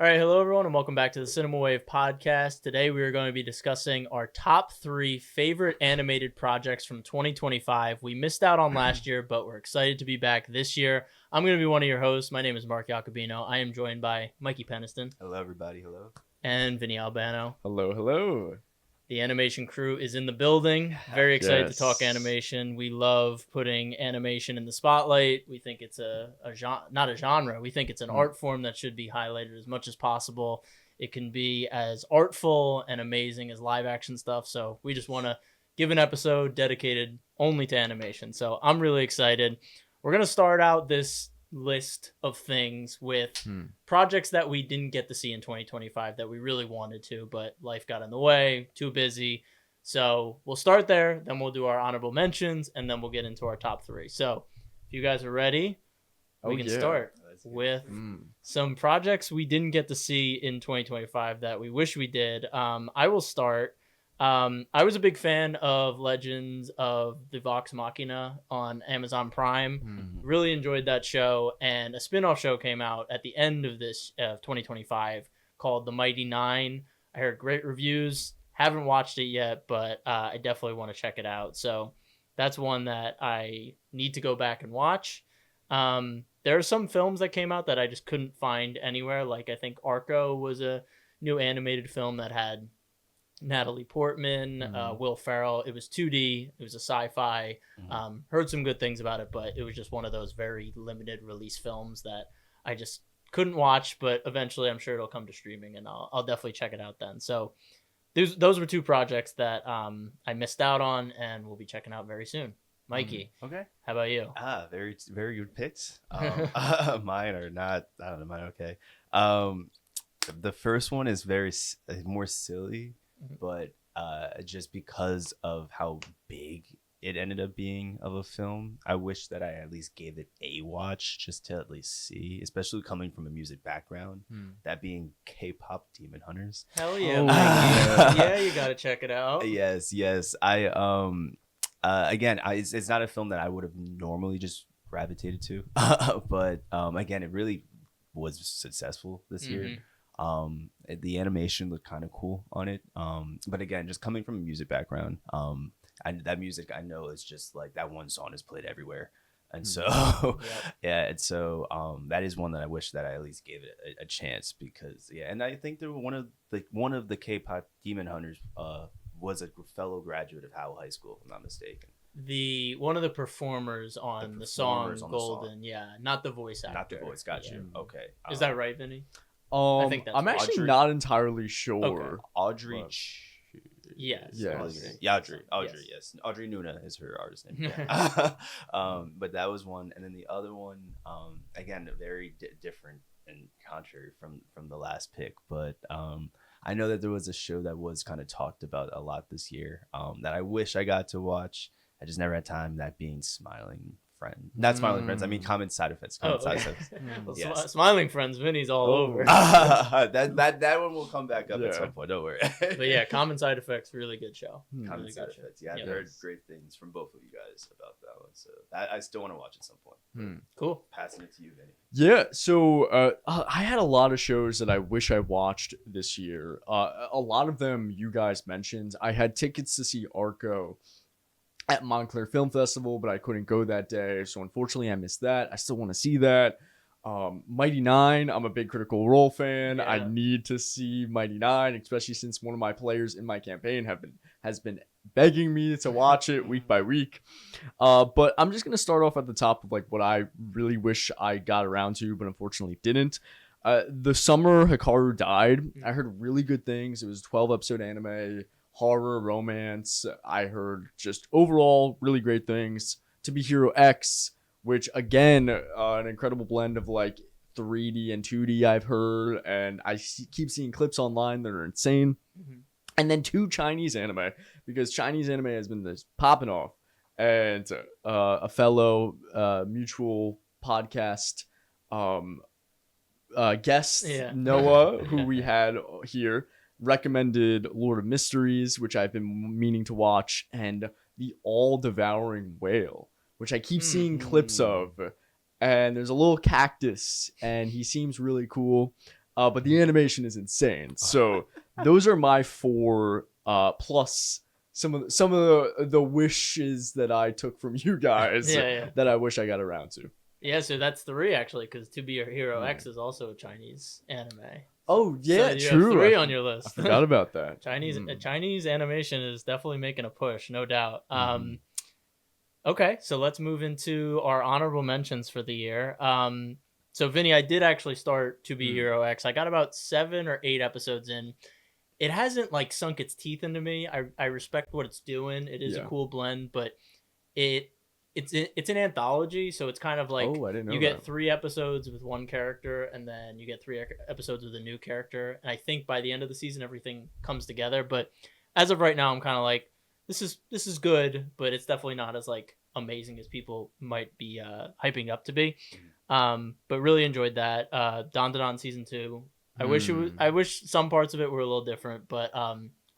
All right, hello everyone, and welcome back to the Cinema Wave podcast. Today we are going to be discussing our top 3 favorite animated projects from 2025. We missed out on last year, but we're excited to be back this year. I'm going to be one of your hosts. My name is Mark Jacobino. I am joined by Mikey Peniston. Hello, everybody. Hello. And Vinny Albano. Hello, hello. The animation crew is in the building. Very excited to talk animation. We love putting animation in the spotlight. We think it's not a genre. We think it's an art form that should be highlighted as much as possible. It can be as artful and amazing as live action stuff. So we just want to give an episode dedicated only to animation. So I'm really excited. We're going to start out this list of things with projects that we didn't get to see in 2025 that we really wanted to, but life got in the way, too busy. So we'll start there, then we'll do our honorable mentions, and then we'll get into our top 3. So if you guys are ready, we can start with some projects we didn't get to see in 2025 that we wish we did. I will start. I was a big fan of Legends of the Vox Machina on Amazon Prime. Really enjoyed that show, and a spin-off show came out at the end of this 2025 called The Mighty Nine. I heard great reviews. Haven't watched it yet, but I definitely want to check it out. So that's one that I need to go back and watch. There are some films that came out that I just couldn't find anywhere. Like I think Arco was a new animated film that had Natalie Portman, Will Ferrell. It was 2D. It was a sci-fi. Heard some good things about it, but it was just one of those very limited release films that I just couldn't watch. But eventually, I'm sure it'll come to streaming, and I'll definitely check it out then. So those were 2 projects that I missed out on, and we'll be checking out very soon. Mikey, okay. How about you? Very, very good picks. Mine are not. I don't know. Mine okay. The first one is more silly. But just because of how big it ended up being of a film, I wish that I at least gave it a watch just to at least see, especially coming from a music background, that being K-Pop Demon Hunters. Hell yeah. Yeah, you gotta check it out. Yes. I again, it's not a film that I would have normally just gravitated to, but again, it really was successful this year. The animation looked kind of cool on it, but again, just coming from a music background, and that music I know is just like that one song is played everywhere, and so yeah, and so that is one that I wish that I at least gave it a chance, because and I think there were one of the K-Pop Demon Hunters was a fellow graduate of Howell High School, if I'm not mistaken. One of the performers on the song Golden, not the voice actor. Not the voice, got you. Okay, is that right, Vinny? I think that's actually not entirely sure. Okay. Audrey. Yes. Audrey. Yes. Audrey Nuna is her artist name. But that was one, and then the other one, again, very different and contrary from the last pick. But I know that there was a show that was kind of talked about a lot this year, that I wish I got to watch. I just never had time. That being Smiling Friend, not Smiling Friends. I mean, Common Side Effects. Side Effects. Yes. Smiling Friends. Vinny's all over. that one will come back up at some point. Don't worry. But yeah, Common Side Effects, really good show. Common Side Effects. Yeah, I've heard great things from both of you guys about that one. So I still want to watch at some point. Cool. Passing it to you, Vinny. Yeah. So I had a lot of shows that I wish I watched this year. A lot of them you guys mentioned. I had tickets to see Arco at Montclair Film Festival, but I couldn't go that day, so unfortunately I missed that. I still want to see that. Mighty Nine, I'm a big Critical Role fan. I need to see Mighty Nine, especially since one of my players in my campaign has been begging me to watch it week by week. But I'm just gonna start off at the top of like what I really wish I got around to, but unfortunately didn't. The summer Hikaru died. I heard really good things. It was a 12-episode anime. Horror, romance. I heard just overall really great things. To Be Hero X, which again, an incredible blend of like 3D and 2D I've heard, and I keep seeing clips online that are insane. And then 2 Chinese anime, because Chinese anime has been this popping off, and a fellow mutual podcast guest, Noah, who we had here, recommended Lord of Mysteries, which I've been meaning to watch, and The All-Devouring Whale, which I keep seeing clips of. And there's a little cactus, and he seems really cool. but the animation is insane. So those are my 4 plus some of the wishes that I took from you guys that I wish I got around to. Yeah, so that's 3 actually, because To Be a Hero X is also a Chinese anime. Oh yeah, so you true. Have 3 on your list. I forgot about that. Chinese animation is definitely making a push, no doubt. Okay, so let's move into our honorable mentions for the year. So Vinny, I did actually start To Be Hero X. I got about 7 or 8 episodes in. It hasn't like sunk its teeth into me. I respect what it's doing. It is a cool blend, but it's an anthology, so it's kind of like you get 3 episodes with one character, and then you get 3 episodes with a new character. And I think by the end of the season, everything comes together. But as of right now, I'm kind of like, this is good, but it's definitely not as like amazing as people might be hyping up to be. But really enjoyed that. Don season 2. I wish some parts of it were a little different, but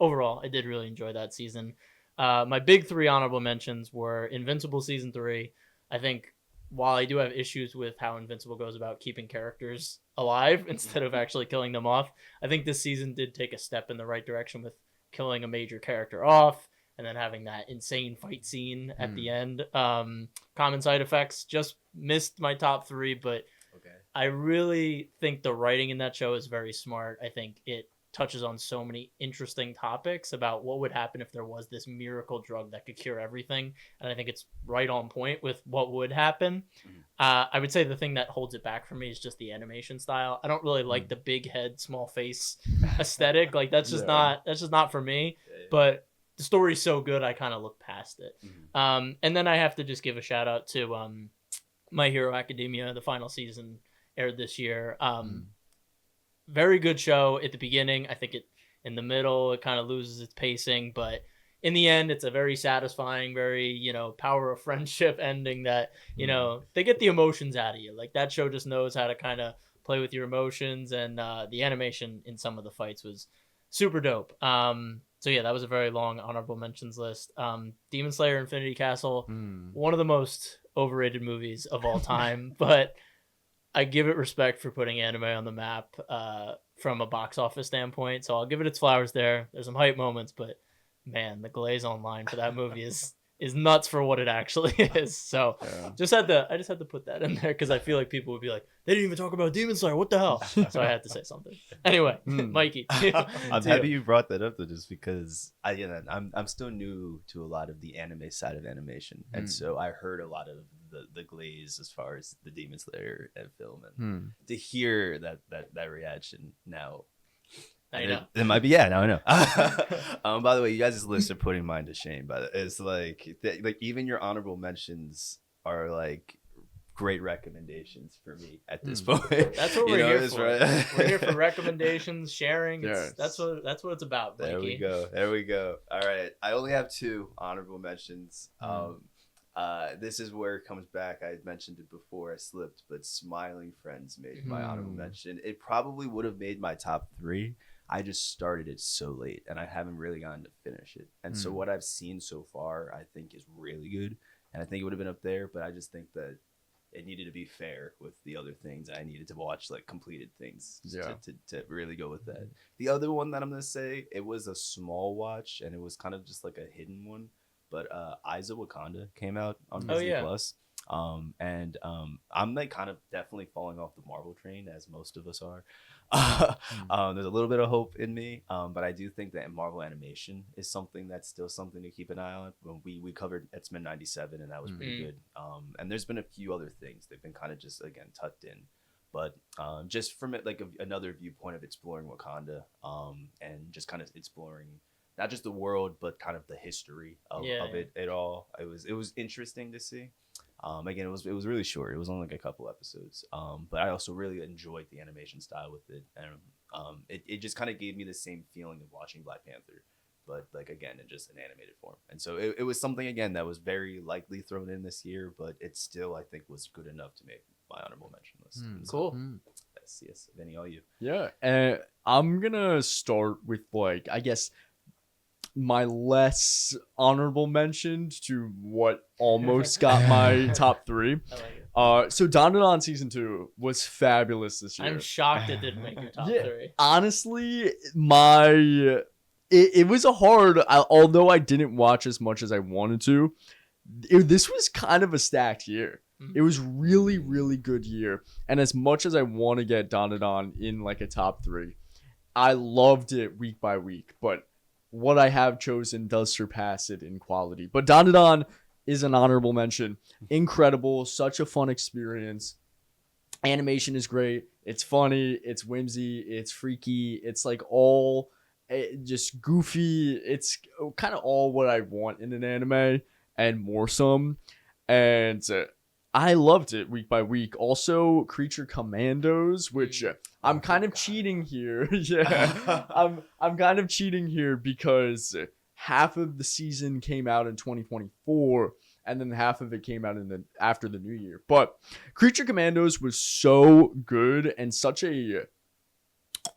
overall, I did really enjoy that season. My big 3 honorable mentions were Invincible season 3. I think while I do have issues with how Invincible goes about keeping characters alive instead of actually killing them off, I think this season did take a step in the right direction with killing a major character off and then having that insane fight scene at the end. Common side effects, just missed my top 3, but I really think the writing in that show is very smart. I think it touches on so many interesting topics about what would happen if there was this miracle drug that could cure everything. And I think it's right on point with what would happen. I would say the thing that holds it back for me is just the animation style. I don't really like the big head, small face aesthetic. Like that's just not for me. But the story's so good, I kind of look past it. And then I have to just give a shout out to My Hero Academia. The final season aired this year. Very good show at the beginning. I think in the middle, it kind of loses its pacing, but in the end, it's a very satisfying, very, power of friendship ending that, they get the emotions out of you. Like that show just knows how to kind of play with your emotions, and the animation in some of the fights was super dope. So yeah, that was a very long honorable mentions list. Demon Slayer Infinity Castle, one of the most overrated movies of all time, but I give it respect for putting anime on the map from a box office standpoint. So I'll give it its flowers there. There's some hype moments, but man, the glaze online for that movie is nuts for what it actually is. So I just had to put that in there because I feel like people would be like, they didn't even talk about Demon Slayer. What the hell? So I had to say something. Anyway, Mikey. I'm happy you brought that up though, just because I'm still new to a lot of the anime side of animation, and so I heard a lot of the glaze as far as the Demon Slayer film, and to hear that reaction now. I know. It might be, now I know. By the way, you guys' lists are putting mine to shame. But it's like even your honorable mentions are like great recommendations for me at this point. That's what we're here for. Right? We're here for recommendations, sharing. Yes. That's what it's about, Mikey. There we go. All right, I only have 2 honorable mentions. This is where it comes back. I had mentioned it before. I slipped, but Smiling Friends made my honorable mention. It probably would have made my top 3. I just started it so late, and I haven't really gotten to finish it. And so what I've seen so far, I think is really good, and I think it would have been up there. But I just think that it needed to be fair with the other things. I needed to watch like completed things to really go with that. The other one that I'm gonna say, it was a small watch, and it was kind of just like a hidden one. But Eyes of Wakanda came out on Disney Plus. And I'm like kind of definitely falling off the Marvel train, as most of us are. There's a little bit of hope in me, but I do think that Marvel animation is something that's still something to keep an eye on. We covered X-Men 97, and that was pretty good. And there's been a few other things they've been kind of just again tucked in, but just from it like another viewpoint of exploring Wakanda, and just kind of exploring not just the world but kind of the history of it all. It was interesting to see. Again, it was really short. It was only like a couple episodes. But I also really enjoyed the animation style with it, and it just kind of gave me the same feeling of watching Black Panther, but like again in just an animated form. And so it was something again that was very likely thrown in this year, but it still I think was good enough to make my honorable mention list. Cool. Yes, Vinny, all you. Yeah, and I'm gonna start with like I guess my less honorable mention to what almost got my top 3. I like it. So Dandadan season 2 was fabulous this year. I'm shocked it didn't make your top 3. Honestly, it was a hard, although I didn't watch as much as I wanted to. This was kind of a stacked year. It was really, really good year. And as much as I want to get Dandadan in like a top 3, I loved it week by week. But what I have chosen does surpass it in quality. But Dandadan is an honorable mention. Incredible. Such a fun experience. Animation is great. It's funny. It's whimsy. It's freaky. It's like all just goofy. It's kind of all what I want in an anime and more some. And I loved it week by week. Also, Creature Commandos, which I'm kind of cheating here. Yeah, I'm kind of cheating here because half of the season came out in 2024, and then half of it came out after the new year. But Creature Commandos was so good and such a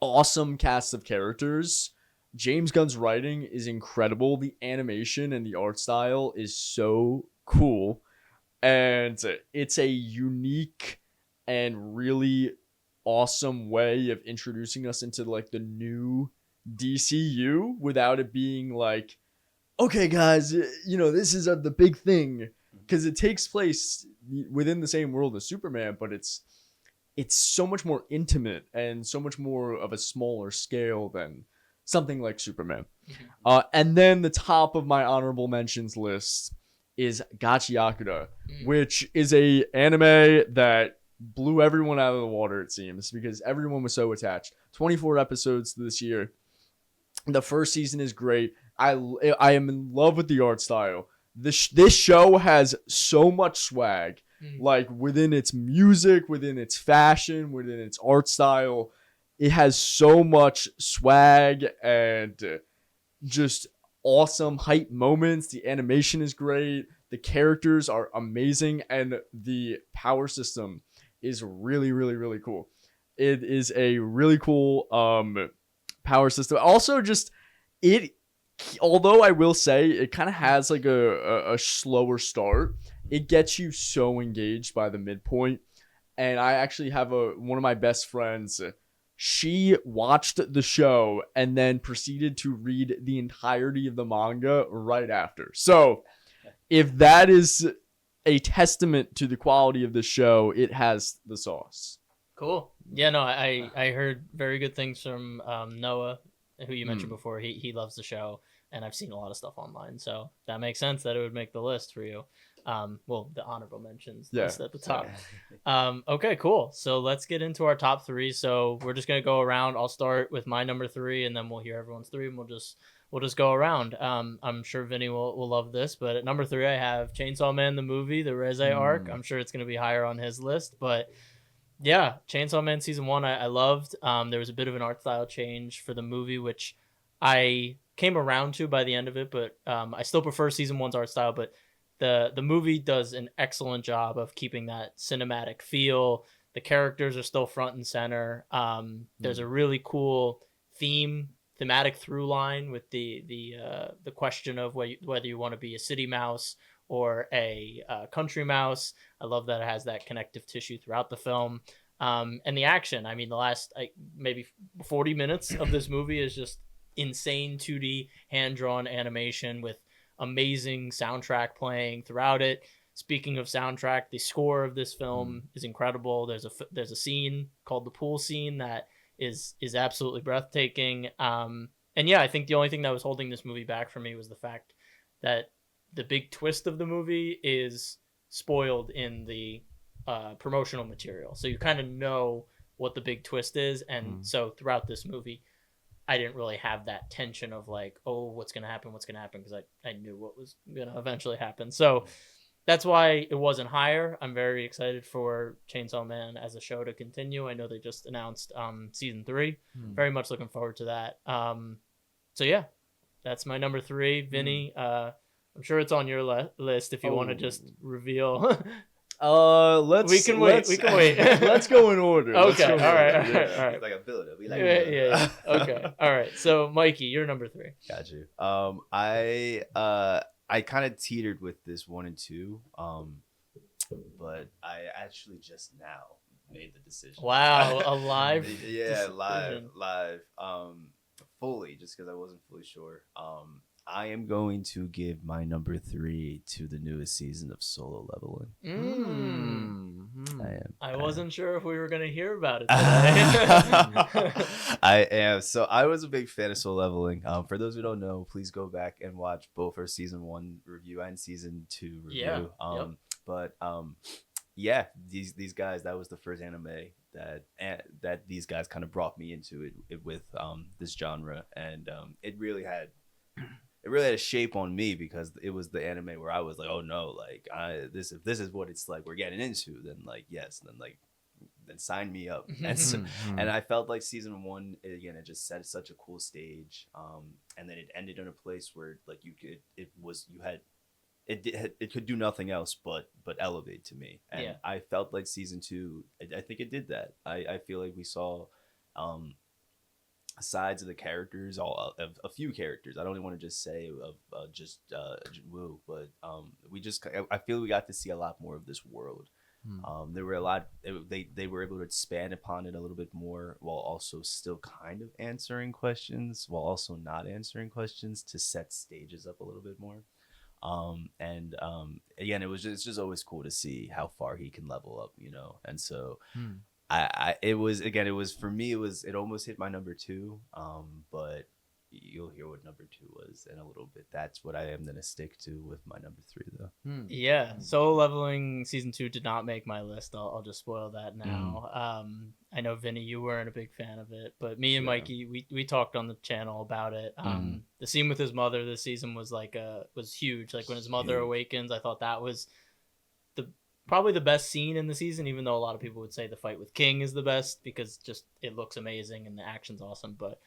awesome cast of characters. James Gunn's writing is incredible. The animation and the art style is so cool. And it's a unique and really awesome way of introducing us into like the new DCU without it being like, okay, guys, this is the big thing, because it takes place within the same world as Superman, but it's so much more intimate and so much more of a smaller scale than something like Superman. And then the top of my honorable mentions list is Gachiakura, which is a anime that blew everyone out of the water, it seems, because everyone was so attached. 24 episodes this year. The first season is great. I am in love with the art style. This show has so much swag, like within its music, within its fashion, within its art style. It has so much swag and just awesome hype moments. The animation is great. The characters are amazing, and the power system is really, really, really cool. It is a really cool power system. Also, just although I will say it kind of has like a slower start, it gets you so engaged by the midpoint. And I actually have one of my best friends. She watched the show and then proceeded to read the entirety of the manga right after. So if that is a testament to the quality of the show, it has the sauce. Cool. Yeah, no, I heard very good things from Noah, who you mentioned before. He loves the show, and I've seen a lot of stuff online, so that makes sense that it would make the list for you. Well, the honorable mentions list at the top. Okay, cool. So let's get into our top 3. So we're just gonna go around. I'll start with my number 3, and then we'll hear everyone's 3, and we'll just go around. I'm sure Vinny will love this, but at number 3 I have Chainsaw Man the movie, the Reze arc. I'm sure it's gonna be higher on his list, but yeah, Chainsaw Man season 1 I loved. There was a bit of an art style change for the movie, which I came around to by the end of it, but I still prefer season 1's art style. But the movie does an excellent job of keeping that cinematic feel. The characters are still front and center. There's a really cool thematic through line with the question of whether you want to be a city mouse or a country mouse. I love that it has that connective tissue throughout the film. And the action, I mean, the last maybe 40 minutes of this movie is just insane 2D hand-drawn animation with amazing soundtrack playing throughout it. Speaking of soundtrack, the score of this film is incredible. There's a scene called the pool scene that is absolutely breathtaking. And yeah, I think the only thing that was holding this movie back for me was the fact that the big twist of the movie is spoiled in the promotional material. So you kind of know what the big twist is. And so throughout this movie, I didn't really have that tension of like, oh, what's going to happen? Because I knew what was going to eventually happen. So that's why it wasn't higher. I'm very excited for Chainsaw Man as a show to continue. I know they just announced season 3. Very much looking forward to that. So yeah, that's my number 3. Vinny, I'm sure it's on your list if you want to just reveal. We can wait. Let's go in order. Okay. All right. It's like a build-up. We like yeah. Okay. All All right, so Mikey, you're number 3. Got you. I kind of teetered with this 1 and 2, but I actually just now made the decision. Wow, a live yeah, decision. live. Fully, just because I wasn't fully sure. I am going to give my number 3 to the newest season of Solo Leveling. I am. I wasn't sure if we were going to hear about it today. I am. So I was a big fan of Solo Leveling. For those who don't know, please go back and watch both our season 1 review and season 2 review. Yeah, these guys, that was the first anime that these guys kind of brought me into it with this genre, and it really had a shape on me, because it was the anime where I was like, oh no, like if this is what it's like we're getting into, then like yes, then sign me up. And I felt like season 1, again, it just set such a cool stage, and then it ended in a place where like it could do nothing else but elevate to me. And I felt like season 2, I think it did that. I feel like we saw sides of the characters, of a few characters. I don't even want to just say of just Woo, but I feel we got to see a lot more of this world. There were a lot. They were able to expand upon it a little bit more, while also still kind of answering questions, while also not answering questions, to set stages up a little bit more. Again, it's just always cool to see how far he can level up, And so it was for me, it almost hit my number 2, but you'll hear what number 2 was in a little bit. That's what I am going to stick to with my number 3, though. Yeah, Solo Leveling season 2 did not make my list. I'll just spoil that now. I know, Vinny, you weren't a big fan of it, but me and Mikey, we talked on the channel about it. The scene with his mother this season was was huge. Like when his mother awakens, I thought that was probably the best scene in the season, even though a lot of people would say the fight with King is the best, because just it looks amazing and the action's awesome. But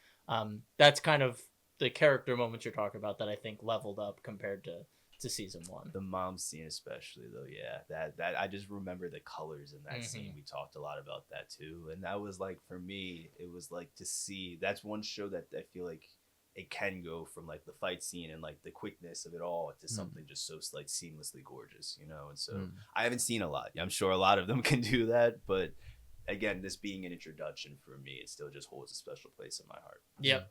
that's kind of the character moments you're talking about that I think leveled up compared to season 1. The mom scene especially, though, that I just remember the colors in that scene. We talked a lot about that too, and that was like, for me, it was like to see, that's one show that I feel like it can go from like the fight scene and like the quickness of it all to something just so like seamlessly gorgeous, And so I haven't seen a lot. I'm sure a lot of them can do that, but again, this being an introduction for me, it still just holds a special place in my heart. Yep.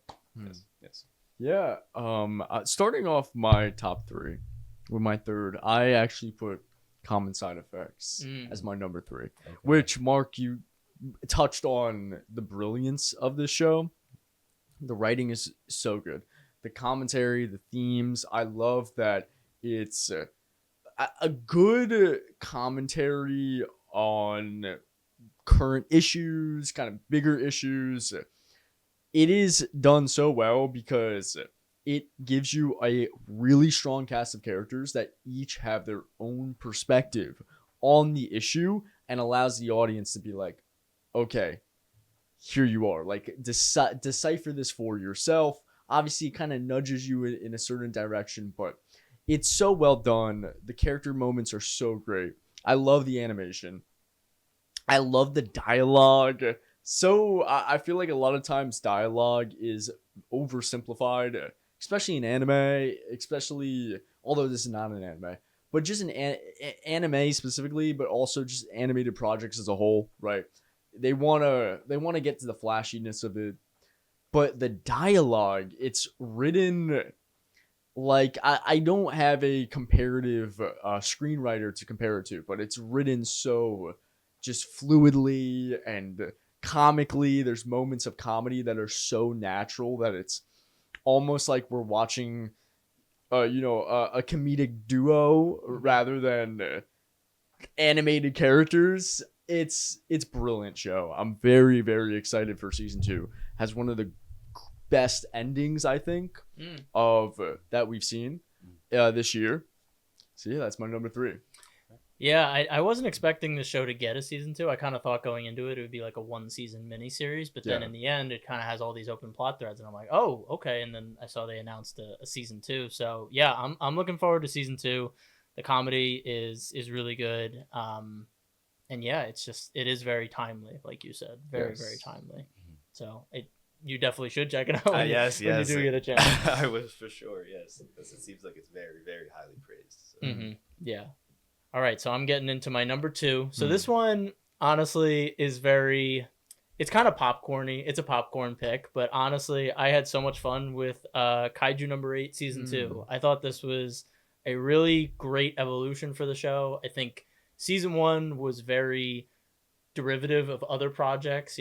Yes. Yeah. Starting off my top 3 with my third, I actually put Common Side Effects as my number 3, which, Mark, you touched on the brilliance of this show. The writing is so good. The commentary, the themes, I love that it's a good commentary on current issues, kind of bigger issues. It is done so well because it gives you a really strong cast of characters that each have their own perspective on the issue, and allows the audience to be like, okay, here you are, like decipher this for yourself. Obviously, it kind of nudges you in a certain direction, but it's so well done. The character moments are so great. I love the animation. I love the dialogue. So I feel like a lot of times dialogue is oversimplified, especially in anime, although this is not an anime, but just an anime specifically, but also just animated projects as a whole, right? They want to get to the flashiness of it, but the dialogue, it's written like, I don't have a comparative screenwriter to compare it to, but it's written so just fluidly and comically. There's moments of comedy that are so natural that it's almost like we're watching a comedic duo rather than animated characters. It's brilliant show. I'm very, very excited for season 2. Has one of the best endings, I think, of that we've seen this year. So yeah, that's my number 3. Yeah, I wasn't expecting the show to get a season 2. I kind of thought going into it would be like a 1-season miniseries, but then in the end, it kind of has all these open plot threads, and I'm like, oh, okay. And then I saw they announced a season 2. So yeah, I'm looking forward to season 2. The comedy is really good. And yeah, it is very timely, like you said, very, very timely. So you definitely should check it out when, yes, when you do get a chance. I was for sure, yes, because it seems like it's very, very highly praised. So. Yeah. All right, so I'm getting into my number 2. So this one, honestly, is it's kind of popcorny. It's a popcorn pick, but honestly, I had so much fun with Kaiju number 8, season 2. I thought this was a really great evolution for the show. I think season 1 was very derivative of other projects,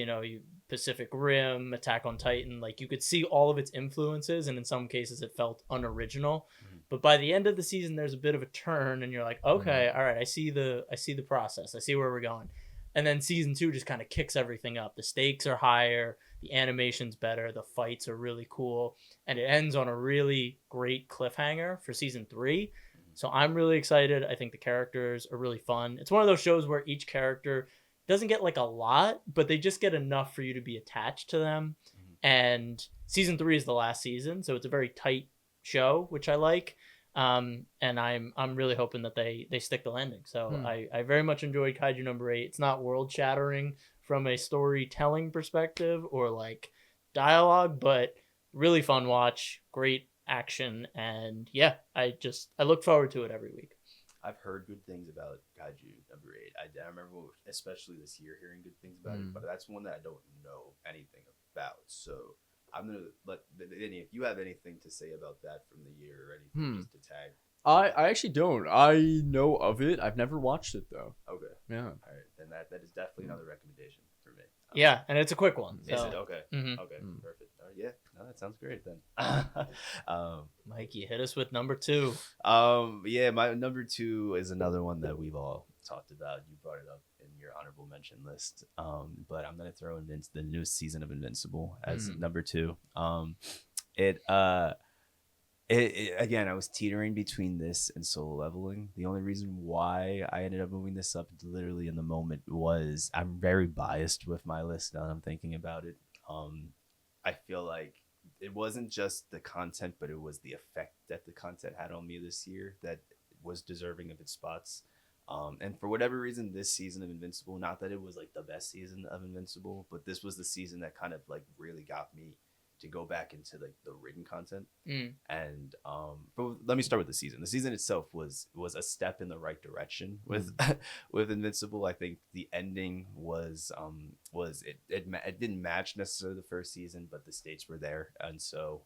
Pacific Rim, Attack on Titan. Like, you could see all of its influences, and in some cases it felt unoriginal. But by the end of the season, there's a bit of a turn, and you're like, okay, all right, I see the process. I see where we're going. And then season 2 just kind of kicks everything up. The stakes are higher, the animation's better, the fights are really cool, and it ends on a really great cliffhanger for season 3. So I'm really excited. I think the characters are really fun. It's one of those shows where each character doesn't get like a lot, but they just get enough for you to be attached to them. And season 3 is the last season, so it's a very tight show, which I like. And I'm really hoping that they stick the landing. So I very much enjoyed Kaiju number 8. It's not world shattering from a storytelling perspective or like dialogue, but really fun watch, great action, and yeah, I look forward to it every week. I've heard good things about Kaiju number 8. I remember, especially this year, hearing good things about it, but that's one that I don't know anything about. So I'm gonna let Vinny, if you have anything to say about that from the year or anything, just to tag. I actually don't. I know of it. I've never watched it though. Okay. Yeah. All right. Then that is definitely another recommendation for me. Yeah, and it's a quick one. So. Is it okay? Okay. Perfect. Yeah. No, that sounds great then. Mikey, hit us with number 2. Yeah, my number 2 is another one that we've all talked about. You brought it up in your honorable mention list. But I'm gonna throw in the newest season of Invincible as number 2. It again, I was teetering between this and Solo Leveling. The only reason why I ended up moving this up literally in the moment was I'm very biased with my list now that I'm thinking about it. I feel like it wasn't just the content, but it was the effect that the content had on me this year that was deserving of its spots. And for whatever reason, this season of Invincible, not that it was like the best season of Invincible, but this was the season that kind of like really got me to go back into like the written content. And but let me start with the season. The season itself was a step in the right direction with with Invincible. I think the ending was it didn't match necessarily the first season, but the stakes were there, and so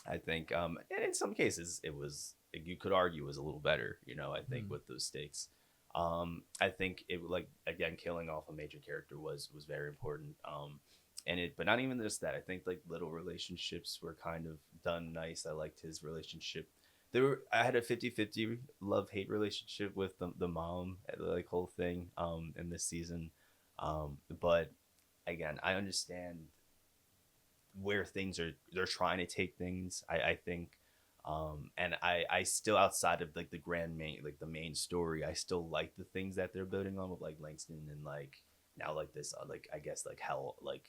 I think and in some cases it was, you could argue, was a little better, I think with those stakes. I think it, like, again, killing off a major character was very important. But not even just that. I think like little relationships were kind of done nice. I liked his relationship. I had a 50-50 love-hate relationship with the mom, like whole thing in this season. But again, I understand where they're trying to take things. I think and I still, outside of like the main story, I still like the things that they're building on with like Langston and like now like this like I guess like hell like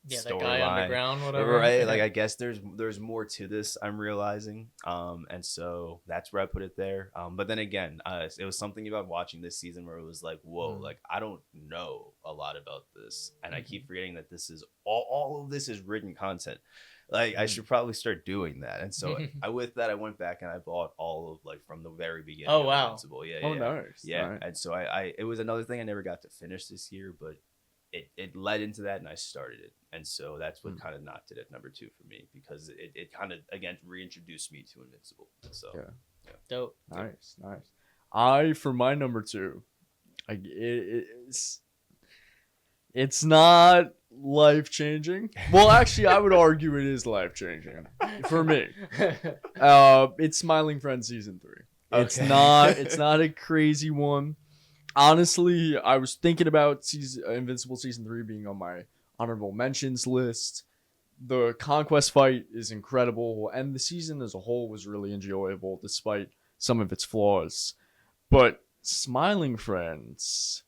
that guy underground, whatever, right? Like I guess there's more to this, I'm realizing, and so that's where I put it there. But then again, it was something about watching this season where it was like, whoa, like I don't know a lot about this, and I keep forgetting that this is all of this is written content. Like I should probably start doing that. And so with that, I went back and I bought all of like from the very beginning. Oh wow! Invincible. Yeah. Oh nice. Yeah. Nice. And so I it was another thing I never got to finish this year, but it led into that and I started it. And so that's what kind of knocked it at number 2 for me, because it kind of again reintroduced me to Invincible. So yeah. Dope. Nice. For my number 2, it's not life-changing. Well, actually, I would argue it is life-changing for me. It's Smiling Friends season 3. Okay. It's not a crazy one. Honestly, I was thinking about Invincible season 3 being on my honorable mentions list. The conquest fight is incredible, and the season as a whole was really enjoyable despite some of its flaws. But Smiling Friends,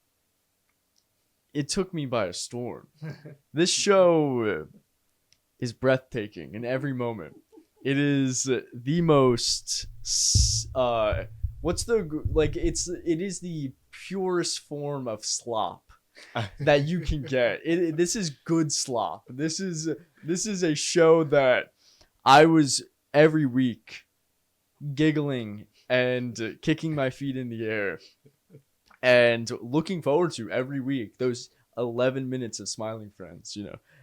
it took me by a storm. This show is breathtaking in every moment. It is the most it is the purest form of slop that you can get. This is good slop. This is a show that I was every week giggling and kicking my feet in the air and looking forward to every week. Those 11 minutes of smiling friends,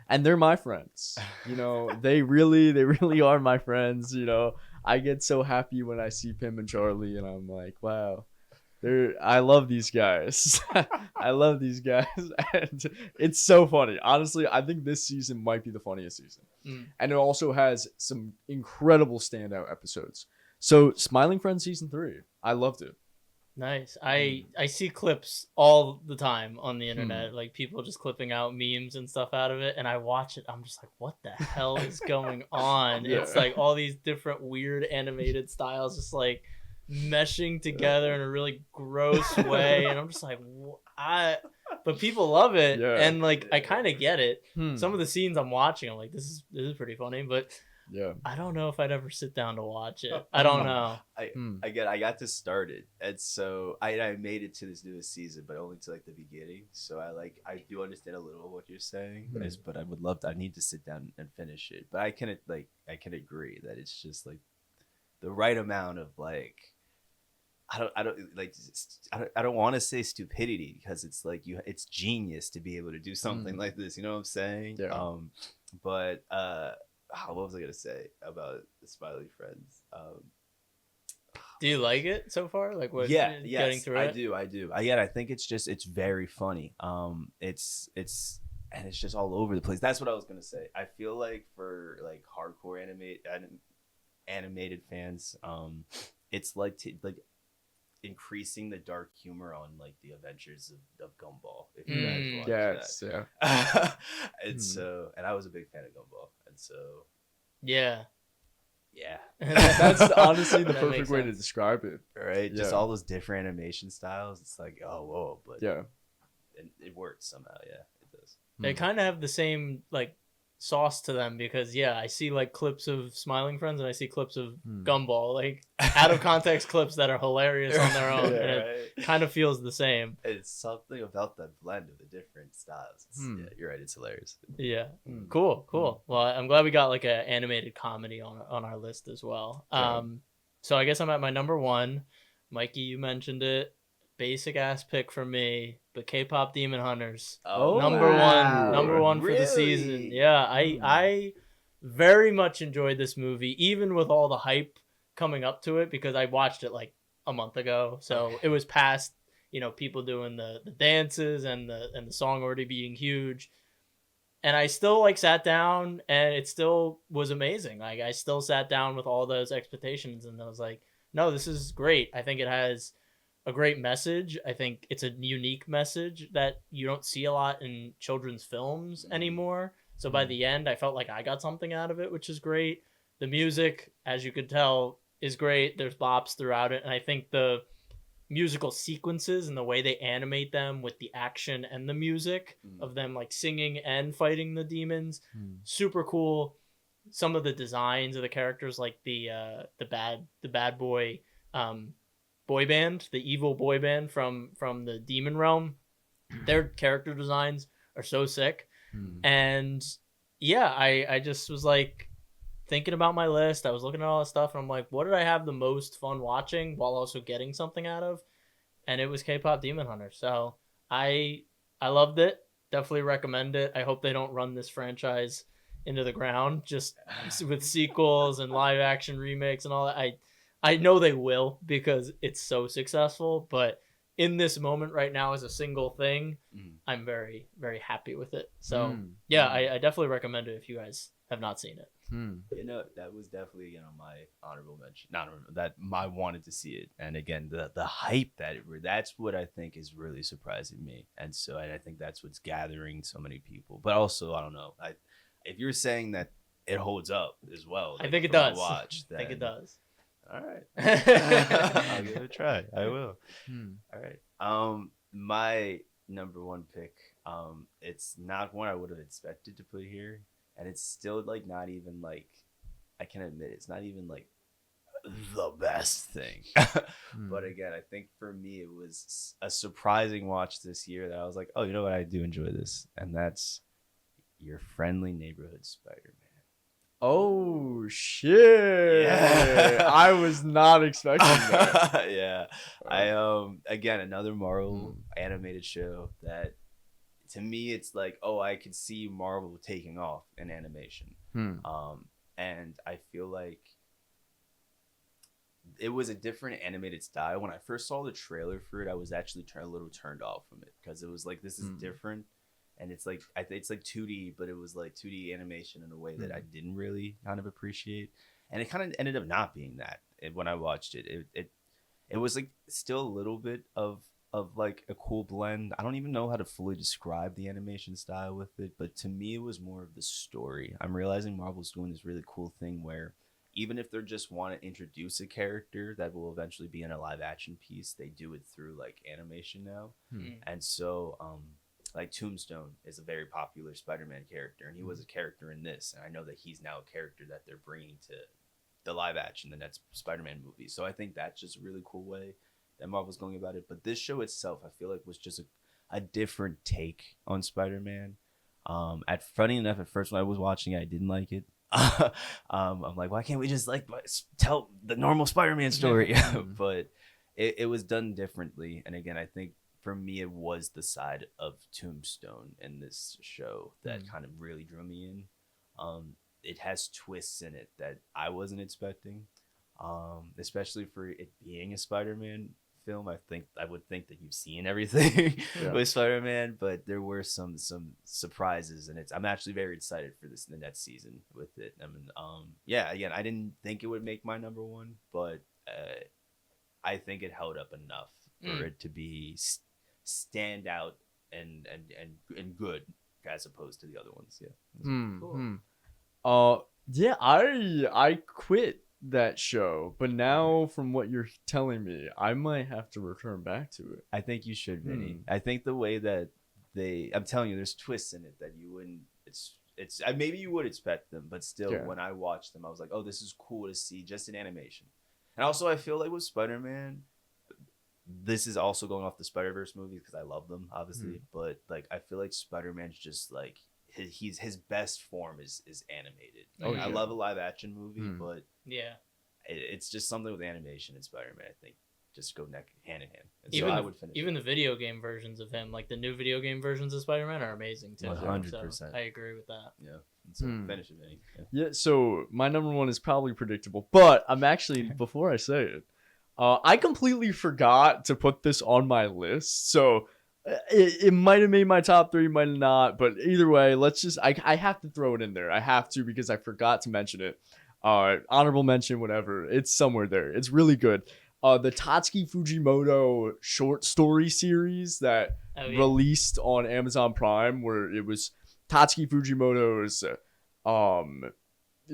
and they're my friends. They really are my friends. I get so happy when I see Pim and Charlie, and I'm like, wow. I love these guys. I love these guys. And it's so funny. Honestly, I think this season might be the funniest season. And it also has some incredible standout episodes. So, Smiling Friends Season 3. I loved it. Nice. I see clips all the time on the internet, like people just clipping out memes and stuff out of it, and I watch it. I'm just like, what the hell is going on? Yeah. It's like all these different weird animated styles just like meshing together in a really gross way, and I'm just like, but people love it, and like I kind of get it. Some of the scenes I'm watching, I'm like, this is pretty funny, but I don't know if I'd ever sit down to watch it. I don't know. I got to start it, and so I made it to this newest season, but only to like the beginning. So I do understand a little of what you're saying, but I need to sit down and finish it. But I can agree that it's just like the right amount of like. I don't want to say stupidity, because it's like it's genius to be able to do something like this. You know what I'm saying? Yeah. But what was I gonna say about the Smiley Friends? Do you like it so far? Like what? Yes, getting through it? I do. I think it's very funny. It's and it's just all over the place. That's what I was gonna say. I feel like for like hardcore animated fans, it's like increasing the dark humor on like the adventures of Gumball. If you guys watch that. Yeah. And so, and I was a big fan of Gumball, and so yeah. That's honestly the perfect way to describe it. Right? Just all those different animation styles. It's like, oh whoa, but it works somehow. Yeah, it does. They kind of have the same like sauce to them, because I see like clips of Smiling Friends and I see clips of Gumball, like out of context clips that are hilarious on their own, and it kind of feels the same. It's something about that blend of the different styles. Yeah, you're right, it's hilarious. Cool. Well, I'm glad we got like an animated comedy on our list as well. So I guess I'm at my number 1. Mikey, you mentioned it. Basic ass pick for me, but K-Pop Demon Hunters. Number one for the season. Yeah, I very much enjoyed this movie, even with all the hype coming up to it, because I watched it like a month ago, so it was past people doing the dances and the song already being huge, and I still like sat down, and it still was amazing. Like I still sat down with all those expectations, and I was like, no, this is great. I think it has a great message. I think it's a unique message that you don't see a lot in children's films anymore. So by the end, I felt like I got something out of it, which is great. The music, as you could tell, is great. There's bops throughout it. And I think the musical sequences and the way they animate them with the action and the music of them like singing and fighting the demons, super cool. Some of the designs of the characters, like the bad boy boy band, the evil boy band from the demon realm, their character designs are so sick. And I just was like thinking about my list. I was looking at all this stuff, and I'm like, what did I have the most fun watching while also getting something out of? And it was K-Pop Demon Hunters. So I loved it. Definitely recommend it. I hope they don't run this franchise into the ground just with sequels and live action remakes and all that. I know they will, because it's so successful, but in this moment right now as a single thing, I'm very, very happy with it. So I definitely recommend it if you guys have not seen it. That was definitely on my honorable mention. I wanted to see it, and again the hype that's what I think is really surprising me, and I think that's what's gathering so many people. But also, I don't know, if you're saying that it holds up as well, I think it does. I think it does. All right. I'll give it a try. I will. All right. My number 1 pick, it's not one I would have expected to put here, and it's still like not even like, I can admit it's not even like the best thing. But again, I think for me, it was a surprising watch this year that I was like, oh, you know what? I do enjoy this. And that's Your Friendly Neighborhood Spider-Man. Oh shit! Yeah. I was not expecting that. Yeah, again, another Marvel animated show that, to me, it's like, oh, I could see Marvel taking off in animation. And I feel like it was a different animated style. When I first saw the trailer for it, I was actually a little turned off from it because it was like, this is different. And it's like, it's like 2D, but it was like 2D animation in a way that I didn't really kind of appreciate. And it kind of ended up not being that when I watched it. It was like still a little bit of like a cool blend. I don't even know how to fully describe the animation style with it, but to me, it was more of the story. I'm realizing Marvel's doing this really cool thing where even if they just want to introduce a character that will eventually be in a live action piece, they do it through like animation now. And so, like Tombstone is a very popular Spider-Man character, and he was a character in this, and I know that he's now a character that they're bringing to the live action, the next Spider-Man movie. So I think that's just a really cool way that Marvel's going about it. But this show itself, I feel like, was just a different take on Spider-Man. Funny enough, at first when I was watching it, I didn't like it. I'm like, why can't we just like tell the normal Spider-Man story? But it was done differently, and again, I think, for me, it was the side of Tombstone in this show that kind of really drew me in. It has twists in it that I wasn't expecting, especially for it being a Spider-Man film. I would think that you've seen everything with Spider-Man, but there were some surprises, and I'm actually very excited for the next season with it. I mean, again, I didn't think it would make my number one, but I think it held up enough for it to be stand out and good as opposed to the other ones. Cool. I quit that show, but now from what you're telling me, I might have to return back to it. I think you should, Vinny. I think the way that I'm telling you, there's twists in it that you wouldn't, it's maybe you would expect them, but still, when I watched them, I was like, oh, this is cool to see just in animation. And also, I feel like with Spider-Man, this is also going off the Spider-Verse movies because I love them, obviously. But like, I feel like Spider-Man's just like his best form is animated. Like, I love a live action movie, but it's just something with animation and Spider-Man, I think, just go hand in hand. And even so I would finish. Even the video game versions of him, like the new video game versions of Spider-Man, are amazing too. 100%. So I agree with that. Yeah. And so finish it, Vinny. Yeah. So my number one is probably predictable, but I'm actually before I say it. I completely forgot to put this on my list, so it might have made my top 3, might have not, but either way, I have to throw it in there. I have to because I forgot to mention it. Honorable mention, whatever. It's somewhere there. It's really good. The Tatsuki Fujimoto short story series that released on Amazon Prime, where it was Tatsuki Fujimoto's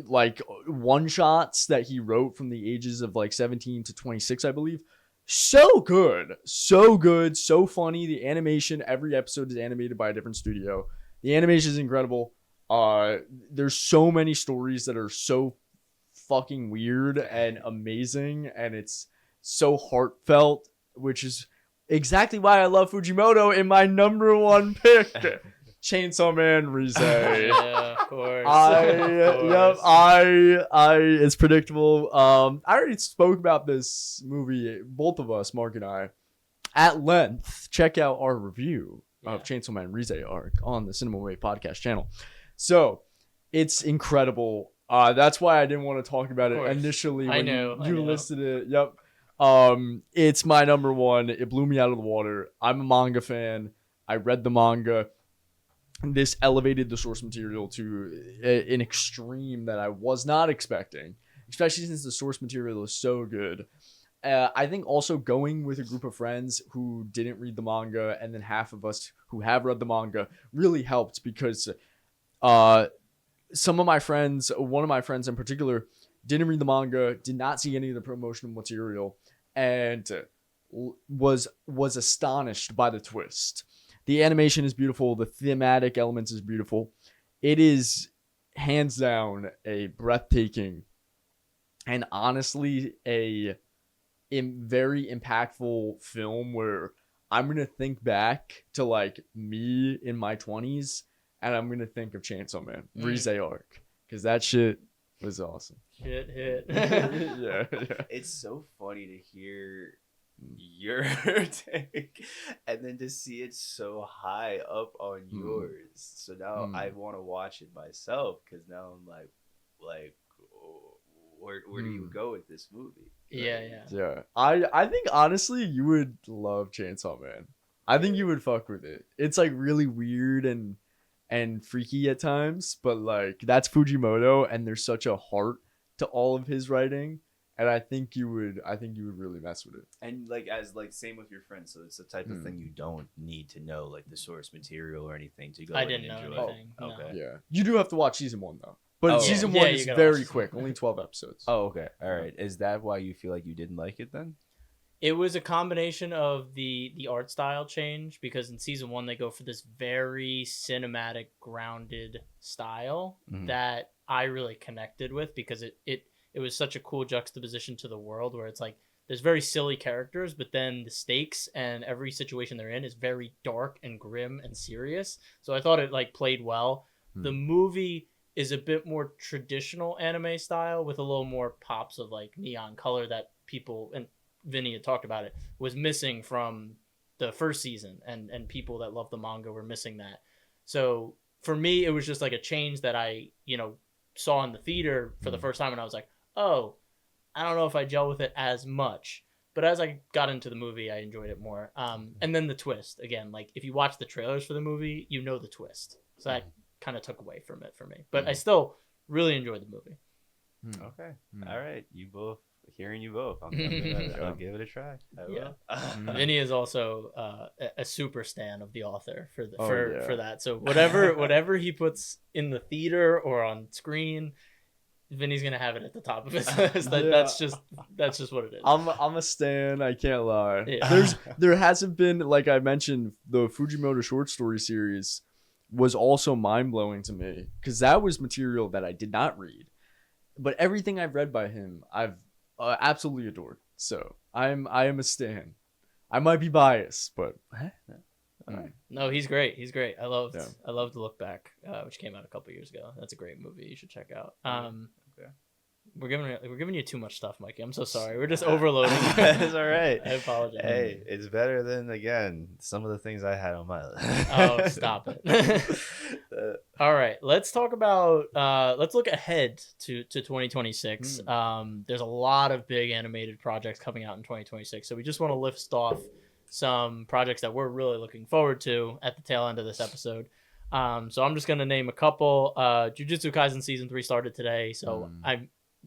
like one shots that he wrote from the ages of like 17 to 26, I believe. So good, so funny. The animation, every episode is animated by a different studio. The animation is incredible. There's so many stories that are so fucking weird and amazing, and it's so heartfelt, which is exactly why I love Fujimoto in my number one pick. Chainsaw Man Rize. Yeah, of course. It's predictable. I already spoke about this movie, both of us, Mark and I, at length. Check out our review of Chainsaw Man Rize arc on the Cinema Wave podcast channel. So it's incredible. That's why I didn't want to talk about it initially when you listed it. Yep. It's my number one. It blew me out of the water. I'm a manga fan. I read the manga. This elevated the source material to an extreme that I was not expecting, especially since the source material is so good. I think also going with a group of friends who didn't read the manga and then half of us who have read the manga really helped because some of my friends, one of my friends in particular, didn't read the manga, did not see any of the promotional material, and was astonished by the twist. The animation is beautiful. The thematic elements is beautiful. It is hands down a breathtaking and honestly very impactful film where I'm gonna think back to like me in my 20s, and I'm gonna think of Chainsaw Man, Rize arc, because that shit was awesome. Shit hit. Yeah. It's so funny to hear your take and then to see it so high up on yours. So now I want to watch it myself because now I'm like, where do you go with this movie? Yeah. I think honestly you would love Chainsaw Man. I think you would fuck with it. It's like really weird and freaky at times, but like that's Fujimoto, and there's such a heart to all of his writing, and I think you would really mess with it. And like same with your friends, so it's the type of thing you don't need to know like the source material or anything to go. I didn't know enjoy anything. Oh, okay. No. Yeah, you do have to watch season 1 though. But season 1 is very quick, only 12 episodes. Oh, okay. All right. Is that why you feel like you didn't like it then? It was a combination of the art style change, because in season 1 they go for this very cinematic, grounded style that I really connected with, because it was such a cool juxtaposition to the world where it's like there's very silly characters, but then the stakes and every situation they're in is very dark and grim and serious. So I thought it like played well. The movie is a bit more traditional anime style with a little more pops of like neon color that people, and Vinny had talked about it, was missing from the first season, and people that love the manga were missing that. So for me, it was just like a change that I, saw in the theater for the first time, and I was like, oh, I don't know if I gel with it as much. But as I got into the movie, I enjoyed it more. And then the twist, again, like if you watch the trailers for the movie, you know the twist. So that kind of took away from it for me. But I still really enjoyed the movie. Okay. All right. Hearing you both. I'll give it a try. Vinny is also a super stan of the author for that. So whatever he puts in the theater or on screen, Vinny's gonna have it at the top of his list. That's just what it is. I'm a stan. I can't lie. Yeah. There hasn't been, like I mentioned, the Fujimoto short story series was also mind blowing to me, because that was material that I did not read, but everything I've read by him, I've absolutely adored. So I am a stan. I might be biased, but no, he's great. He's great. I loved To Look Back, which came out a couple years ago. That's a great movie. You should check out. Okay. We're giving you too much stuff, Mikey. I'm so sorry. We're just overloading. It's all right. I apologize. Hey, it's better than, again, some of the things I had on my list. Oh, stop it. All right, let's talk about let's look ahead to 2026. There's a lot of big animated projects coming out in 2026, so we just want to list off some projects that we're really looking forward to at the tail end of this episode. So I'm just going to name a couple. Jujutsu Kaisen season 3 started today, so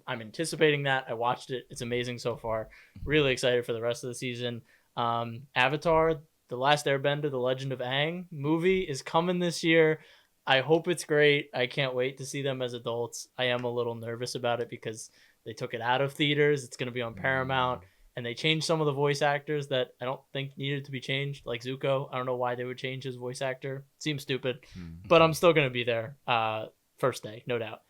I'm anticipating that. I watched it. It's amazing so far. Really excited for the rest of the season. Avatar, The Last Airbender, The Legend of Aang movie is coming this year. I hope it's great. I can't wait to see them as adults. I am a little nervous about it because they took it out of theaters. It's going to be on Paramount, and they changed some of the voice actors that I don't think needed to be changed, like Zuko. I don't know why they would change his voice actor. Seems stupid, but I'm still going to be there first day, no doubt.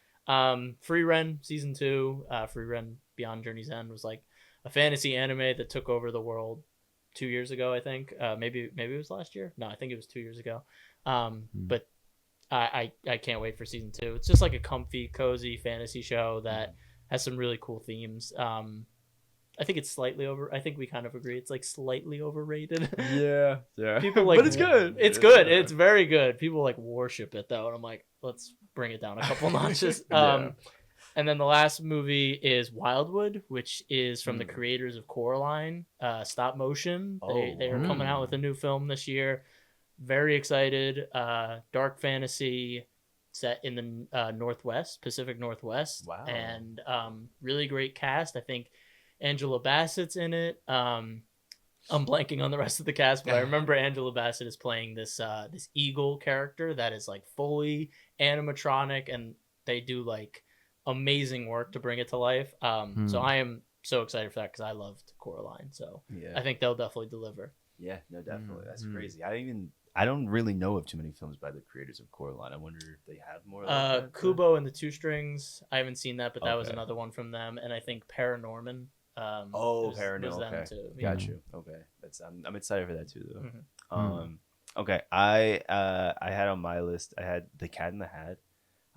Free Ren season 2, Free Ren Beyond Journey's End was like a fantasy anime that took over the world 2 years ago, I think. Maybe it was last year. No, I think it was 2 years ago. But I can't wait for season 2. It's just like a comfy, cozy fantasy show that has some really cool themes. I think it's slightly over. I think we kind of agree. It's like slightly overrated. Yeah. People like, but it's good. It's good. It's very good. People like worship it though, and I'm like, let's bring it down a couple notches. And then the last movie is Wildwood, which is from the creators of Coraline, stop motion. They are coming out with a new film this year. Very excited. Dark fantasy set in the Pacific Northwest. Wow. And really great cast. I think Angela Bassett's in it. I'm blanking on the rest of the cast, but I remember Angela Bassett is playing this eagle character that is like fully animatronic, and they do like amazing work to bring it to life. So I am so excited for that because I loved Coraline. So I think they'll definitely deliver. Yeah, no, definitely. That's crazy. I I don't really know of too many films by the creators of Coraline. I wonder if they have more. Like that, Kubo and the Two Strings. I haven't seen that, but that was Okay. another one from them. And I think Paranorman. Oh, was Paranormal. them Okay, too. got you. Okay, I'm excited for that too, though. Mhm. Okay, I had on my list. I had The Cat in the Hat.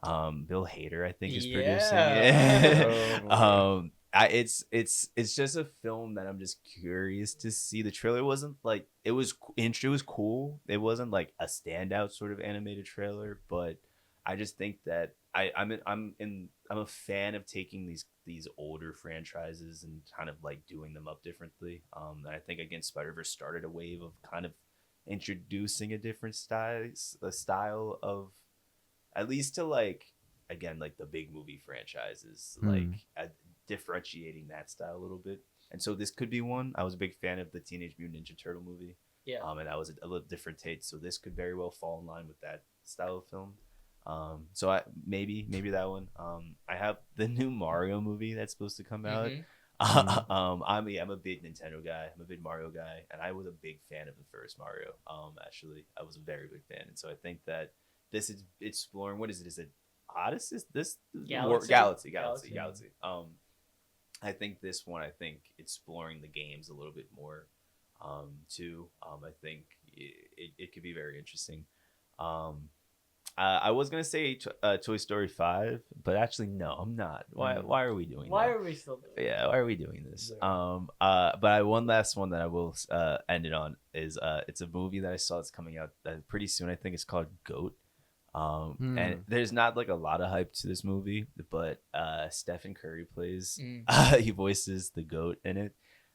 Bill Hader, I think, is producing it. Oh, It's just a film that I'm just curious to see. The trailer wasn't like it was cool. It wasn't like a standout sort of animated trailer, but I just think that I'm a fan of taking these older franchises and kind of like doing them up differently. And I think again Spider-Verse started a wave of kind of introducing a different style of, at least to like, again, like the big movie franchises, like differentiating that style a little bit. And so this could be one. I was a big fan of the Teenage Mutant Ninja Turtle movie. Yeah. And that was a little different take. So this could very well fall in line with that style of film. So I maybe that one. I have the new Mario movie that's supposed to come out. I'm a big Nintendo guy. I'm a big Mario guy, and I was a big fan of the first Mario. Actually, I was a very big fan, and so I think that this is exploring, what is it? Is it Odyssey? This Galaxy. I think this one, exploring the games a little bit more, too. I think it could be very interesting. I was gonna say Toy Story 5, but actually no, I'm not. Why are we doing Why that? are we still doing Yeah, why are we doing this? Yeah. But one last one that I will end it on is it's a movie that I saw that's coming out pretty soon. I think it's called Goat. And there's not like a lot of hype to this movie, but Stephen Curry plays he voices the goat in it.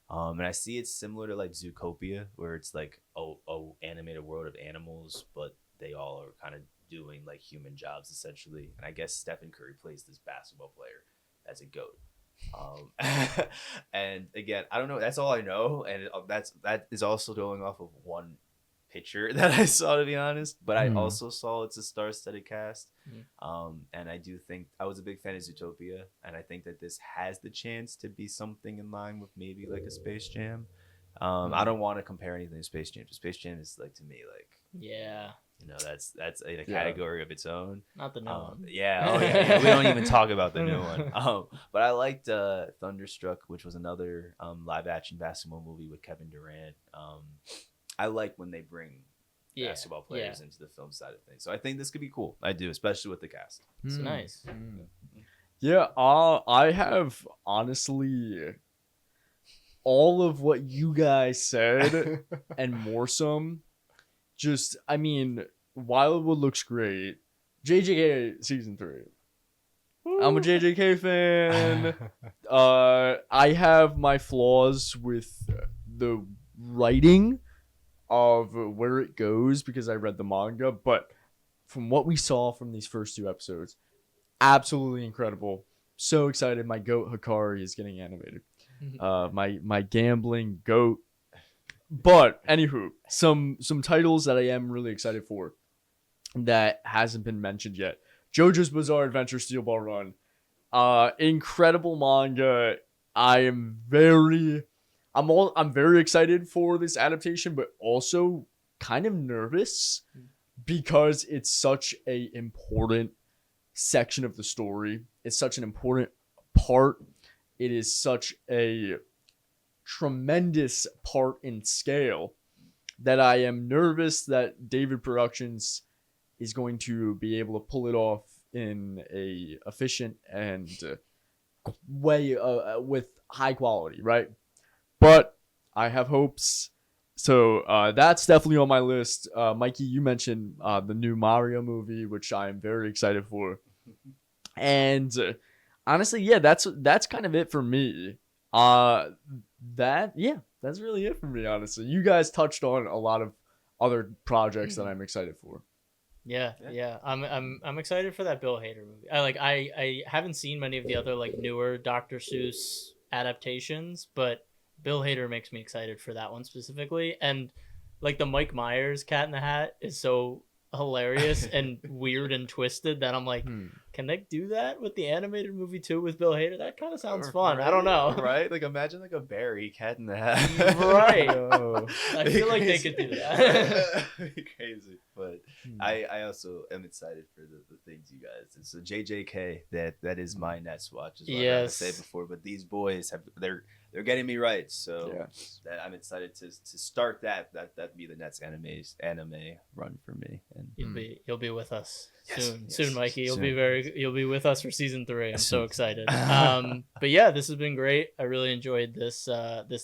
And I see it's similar to like Zootopia, where it's like a animated world of animals, but they all are kind of doing like human jobs essentially. And I guess Stephen Curry plays this basketball player as a goat. And again, I don't know. That's all I know, and that is also going off of one picture that I saw, to be honest. But I also saw it's a star-studded cast. And I do think I was a big fan of Zootopia, and I think that this has the chance to be something in line with maybe like a Space Jam. I don't want to compare anything to Space Jam. Space Jam is like, to me, like, Yeah. that's a category of its own. Not the new one. Yeah. We don't even talk about the new one. But I liked Thunderstruck, which was another live action basketball movie with Kevin Durant. I like when they bring basketball players into the film side of things. So I think this could be cool. I do, especially with the cast. It's nice. Yeah, I have honestly all of what you guys said and more some. Just, I mean, Wildwood looks great. JJK season 3. Woo. I'm a JJK fan. I have my flaws with the writing of where it goes because I read the manga, but from what we saw from these first 2 episodes, absolutely incredible. So excited. My goat Hikari is getting animated. My gambling goat. But anywho, some titles that I am really excited for that hasn't been mentioned yet. JoJo's Bizarre Adventure Steel Ball Run. Incredible manga. I'm very excited for this adaptation, but also kind of nervous because it's such a important section of the story. It's such an important part. It is such a tremendous part in scale that I am nervous that David Productions is going to be able to pull it off in a efficient and way with high quality, right? But I have hopes. So that's definitely on my list. Mikey, you mentioned the new Mario movie, which I am very excited for. And honestly, yeah, that's kind of it for me. That's really it for me, honestly. You guys touched on a lot of other projects that I'm excited for. Yeah. I'm excited for that Bill Hader movie. I haven't seen many of the other like newer Dr. Seuss adaptations, but Bill Hader makes me excited for that one specifically. And like the Mike Myers Cat in the Hat is so hilarious and weird and twisted that I'm like, can can they do that with the animated movie too with Bill Hader? That kind of sounds fun. I don't know. Right? Like imagine like a Barry Cat in the Hat. Right. I feel like they could do that. Crazy. But I also am excited for the things you guys. It's a JJK that is my next watch is what I was say before. But these boys they're getting me right. So that I'm excited to start that be the next anime run for me. And you'll be with us soon, Mikey. You'll be with us for season 3. I'm so excited. But yeah, this has been great. I really enjoyed this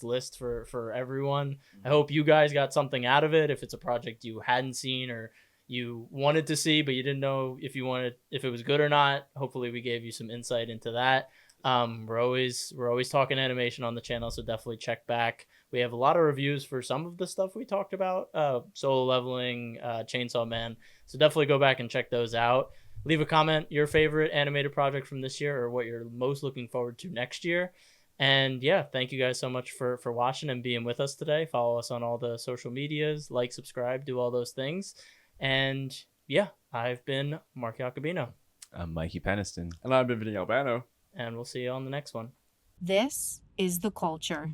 list for everyone. I hope you guys got something out of it. If it's a project you hadn't seen or you wanted to see but you didn't know if it was good or not, hopefully we gave you some insight into that. We're always talking animation on the channel, so definitely check back. We have a lot of reviews for some of the stuff we talked about, Solo Leveling, Chainsaw Man, so definitely go back and check those out. Leave a comment, your favorite animated project from this year or what you're most looking forward to next year. And yeah, thank you guys so much for watching and being with us today. Follow us on all the social medias, like, subscribe, do all those things. And yeah, I've been Mark Jacobino. I'm Mikey Peniston. And I've been Vinny Albano. And we'll see you on the next one. This is The Culture.